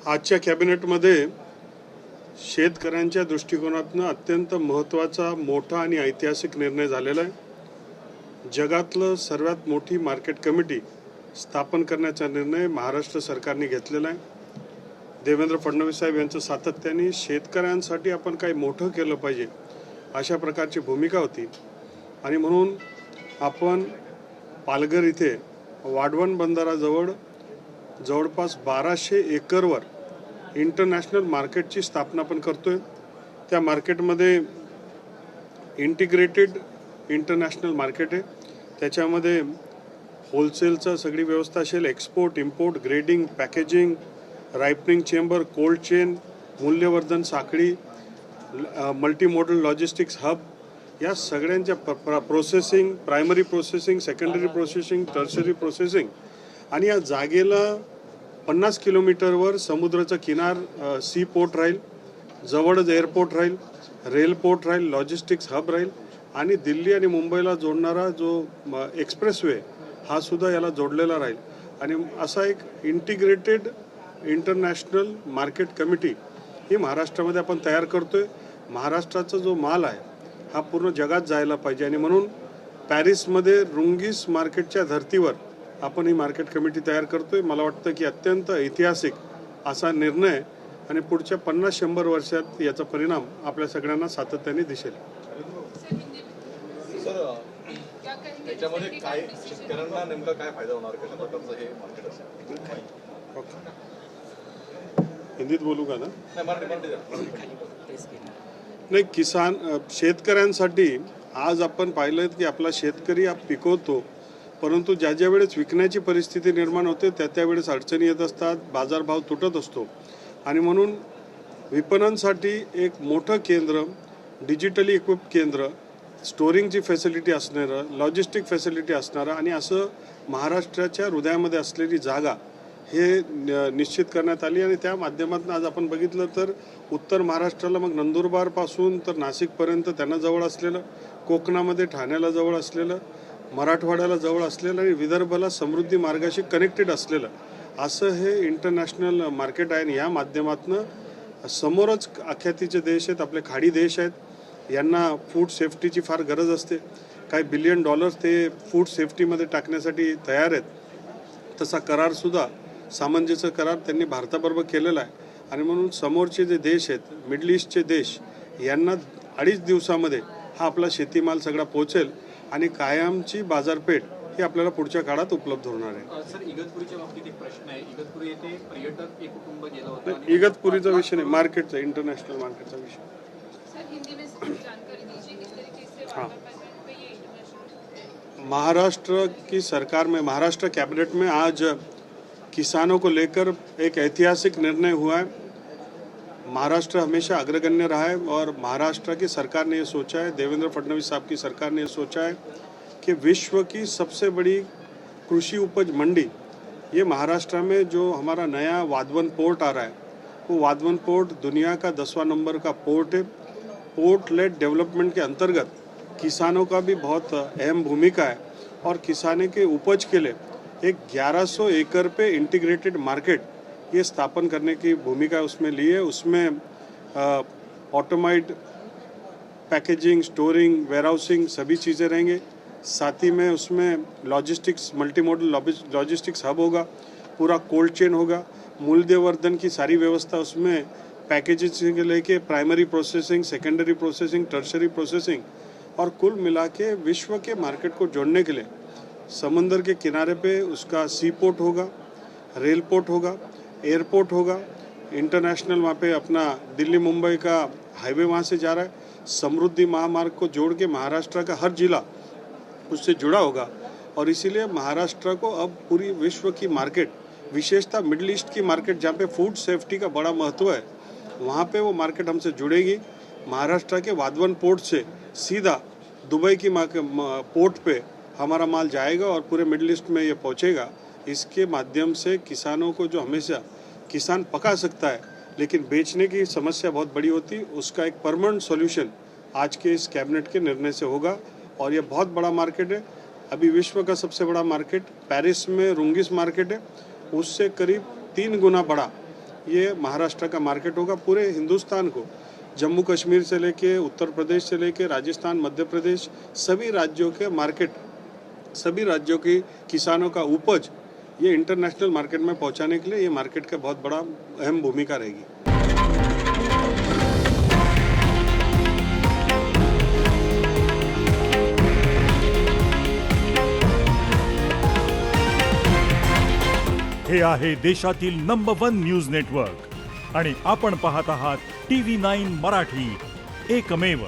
आजच्या कॅबिनेटमध्ये शेतकऱ्यांच्या दृष्टिकोनातून अत्यंत महत्त्वाचा मोठा आणि ऐतिहासिक निर्णय झालेला आहे। जगातलं सर्वात मोठी मार्केट कमिटी स्थापन करण्याचा निर्णय महाराष्ट्र सरकारने घेतलेला आहे। देवेंद्र फडणवीस साहेब यांचं सातत्याने शेतकऱ्यांसाठी आपण काही मोठं केलं पाहिजे अशा प्रकारची भूमिका होती आणि म्हणून आपण पालघर इथे वाढवण बंदराजवळ जवळपास 1200 एकरवर इंटरनॅशनल मार्केटची स्थापना पण करतोय। त्या मार्केटमध्ये इंटिग्रेटेड इंटरनॅशनल मार्केट आहे, त्याच्यामध्ये होलसेलचं सगळी व्यवस्था असेल, export import grading packaging ripening chamber cold chain मूल्यवर्धन साखळी मल्टी मॉडल लॉजिस्टिक्स हब या सगळ्यांच्या processing primary processing secondary processing tertiary processing आणि या जागेला 50 किलोमीटरवर समुद्राचा किनार सी पोर्ट राहील, जवळच एअरपोर्ट राहील, रेल पोर्ट राहील, लॉजिस्टिक्स हब राहील आणि दिल्ली आणि मुंबईला जोडणारा जो एक्सप्रेसवे हा सुद्धा याला जोडलेला राहील आणि असा एक इंटिग्रेटेड इंटरनॅशनल मार्केट कमिटी ही महाराष्ट्रामध्ये आपण तयार करतोय। महाराष्ट्राचा जो माल आहे हा पूर्ण जगात जायला पाहिजे आणि म्हणून पॅरिसमध्ये रुंगीस मार्केटच्या धर्तीवर आपण ही मार्केट कमिटी तयार करतोय। मला वाटतं की अत्यंत ऐतिहासिक असा निर्णय आणि पुढच्या 50-100 वर्षात याचा परिणाम आपल्या सगळ्यांना सातत्याने दिसेल। त्याच्यामध्ये काय शेतकऱ्यांना नेमका काय फायदा होणार, कशा प्रकारचं हे मार्केट असेल? हिंदीत बोलू का ना? नाही, किसान शेतकऱ्यांसाठी आज आपण पाहिलं की आपला शेतकरी पिकवतो, परंतु ज्या ज्या वेळेस विकण्याची परिस्थिती निर्माण होते त्या वेळेस अडचणी येत असतात, बाजारभाव तुटत असतो आणि म्हणून विपणनसाठी एक मोठं केंद्र, डिजिटली इक्विप्ड केंद्र, स्टोरिंगची फॅसिलिटी असणारं, लॉजिस्टिक फॅसिलिटी असणारं आणि असं महाराष्ट्राच्या हृदयामध्ये असलेली जागा हे निश्चित करण्यात आली आणि त्या माध्यमातून आज आपण बघितलं तर उत्तर महाराष्ट्राला मग नंदुरबारपासून तर नाशिकपर्यंत त्यांना जवळ असलेलं, कोकणामध्ये ठाण्याला जवळ असलेलं, मराठवाड्याला जवळ असलेलं आणि विदर्भाला समृद्धी मार्गाशी कनेक्टेड असलेलं असं हे इंटरनॅशनल मार्केट आहे आणि या माध्यमातून समोरच आख्यातीचे देश आहेत, आपले खाडी देश आहेत, यांना फूड सेफ्टीची फार गरज असते। काही $1 बिलियन ते फूड सेफ्टीमध्ये टाकण्यासाठी तयार आहेत। तसा करारसुद्धा सामंजस्य करार त्यांनी भारताबरोबर केलेला आहे आणि म्हणून समोरचे जे देश आहेत, मिडल ईस्टचे देश, यांना 2.5 दिवसामध्ये हा आपला शेतीमाल सगळा पोहोचेल आणि कायमची बाजारपेठ ही आपल्याला पुढच्या काळात उपलब्ध होणार आहे। सर, इगतपुरीच्या बाबतीत एक प्रश्न आहे। इगतपुरी येथे पर्यटक एक कुटुंब गेलं होतं। इगतपुरीचा विषय नाही, मार्केटचा, इंटरनॅशनल मार्केटचा विषय। हाँ, महाराष्ट्र की सरकार में, महाराष्ट्र कैबिनेट में आज किसानों को लेकर एक ऐतिहासिक निर्णय हुआ है। महाराष्ट्र हमेशा अग्रगण्य रहा है और महाराष्ट्र की सरकार ने ये सोचा है, देवेंद्र फडणवीस साहब की सरकार ने ये सोचा है कि विश्व की सबसे बड़ी कृषि उपज मंडी ये महाराष्ट्र में जो हमारा नया वाधवन पोर्ट आ रहा है, वो वाधवन पोर्ट दुनिया का 10वां नंबर का पोर्ट है। पोर्ट लेड डेवलपमेंट के अंतर्गत किसानों का भी बहुत अहम भूमिका है और किसानों के उपज के लिए एक 1100 एकड़ पे इंटीग्रेटेड मार्केट ये स्थापन करने की भूमिका उसमें ली है। उसमें ऑटोमाइड पैकेजिंग, स्टोरिंग, वेयरहाउसिंग सभी चीज़ें रहेंगे। साथ ही में उसमें logistics, multi modal logistics hub होगा, पूरा कोल्ड चेन होगा, मूल्यवर्धन की सारी व्यवस्था उसमें, पैकेजिंग से लेके primary processing, secondary processing, tertiary processing और कुल मिला के विश्व के मार्केट को जोड़ने के लिए समंदर के किनारे पे उसका सी पोर्ट होगा, रेल पोर्ट होगा, एयरपोर्ट होगा, इंटरनेशनल वहाँ पे अपना दिल्ली मुंबई का हाईवे वहाँ से जा रहा है, समृद्धि महामार्ग को जोड़ के महाराष्ट्र का हर जिला उससे जुड़ा होगा और इसीलिए महाराष्ट्र को अब पूरी विश्व की मार्केट, विशेषतः मिडिल ईस्ट की मार्केट जहाँ पे फूड सेफ्टी का बड़ा महत्व है, वहाँ पे वो मार्केट हमसे जुड़ेगी। महाराष्ट्र के वाधवन पोर्ट से सीधा दुबई की पोर्ट पे हमारा माल जाएगा और पूरे मिडिल ईस्ट में ये पहुँचेगा। इसके माध्यम से किसानों को, जो हमेशा किसान पका सकता है लेकिन बेचने की समस्या बहुत बड़ी होती, उसका एक परमानेंट सॉल्यूशन आज के इस कैबिनेट के निर्णय से होगा और ये बहुत बड़ा मार्केट है। अभी विश्व का सबसे बड़ा मार्केट पेरिस में रुंगीस मार्केट है, उससे करीब 3 गुना बड़ा ये महाराष्ट्र का मार्केट होगा पूरे हिंदुस्तान को। जम्मू कश्मीर से लेके उत्तर प्रदेश से लेके राजस्थान, मध्य प्रदेश, सभी राज्यों के मार्केट, सभी राज्यों की किसानों का उपज ये इंटरनेशनल मार्केट में पहुंचाने के लिए ये मार्केट का बहुत बड़ा अहम भूमिका रहेगी। हे आहे देशातील नंबर 1 न्यूज नेटवर्क आणि आपण पाहत आहात TV9 मराठी, एकमेव।